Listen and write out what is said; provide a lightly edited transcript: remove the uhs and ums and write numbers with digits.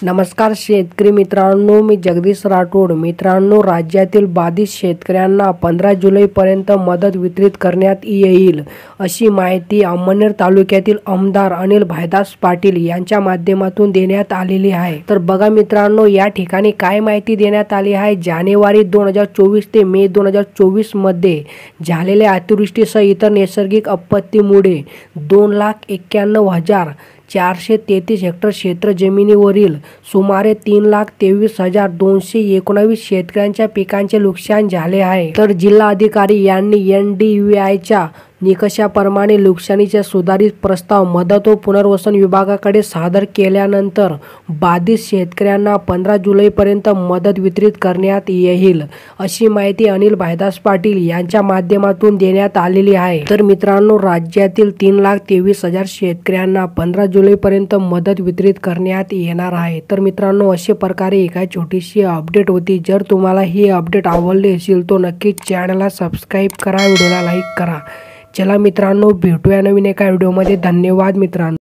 नमस्कार शेतकरी मित्रांनो, मी जगदीश राठोड। मित्रांनो, राज्यातील बाधित शेतकऱ्यांना 15 जुलैपर्यंत मदत वितरित करण्यात येईल, अशी माहिती अमळनेर तालुक्यातील आमदार अनिल भाईदास पाटील यांच्या माध्यमातून देण्यात आलेली आहे। तर बघा मित्रांनो, या ठिकाणी काय माहिती देण्यात आली आहे। जानेवारी 2024 ते मे 2024 मध्ये झालेल्या अतिवृष्टीसह इतर नैसर्गिक आपत्तीमुळे 2,91,433 हेक्टर क्षेत्र जमिनीवरील सुमारे 3,23,219 शेतकऱ्यांच्या पिकांचे नुकसान झाले आहे। तर जिल्हा अधिकारी यांनी NDVIच्या निकषाप्रमाणे नुकसानीचे सुधारित प्रस्ताव मदत व पुनर्वसन विभागाकडे सादर केल्यानंतर बाधित शेतकऱ्यांना 15 जुलैपर्यंत मदत वितरित करण्यात येईल, अशी माहिती अनिल भाईदास पाटील यांच्या माध्यमातून देण्यात आलेली आहे। तर मित्रांनो, राज्यातील 3,23,000 शेतकऱ्यांना 15 जुलैपर्यंत मदत वितरित करण्यात येणार आहे। तर मित्रांनो, अशा प्रकारे एक छोटीशी अपडेट होती। जर तुम्हाला ही अपडेट आवडली असेल तर नक्कीच चॅनलला सबस्क्राईब करा, व्हिडिओला लाईक करा। चला मित्रांनो, भेटूया नवीन एका व्हिडिओमध्ये। धन्यवाद मित्रांनो।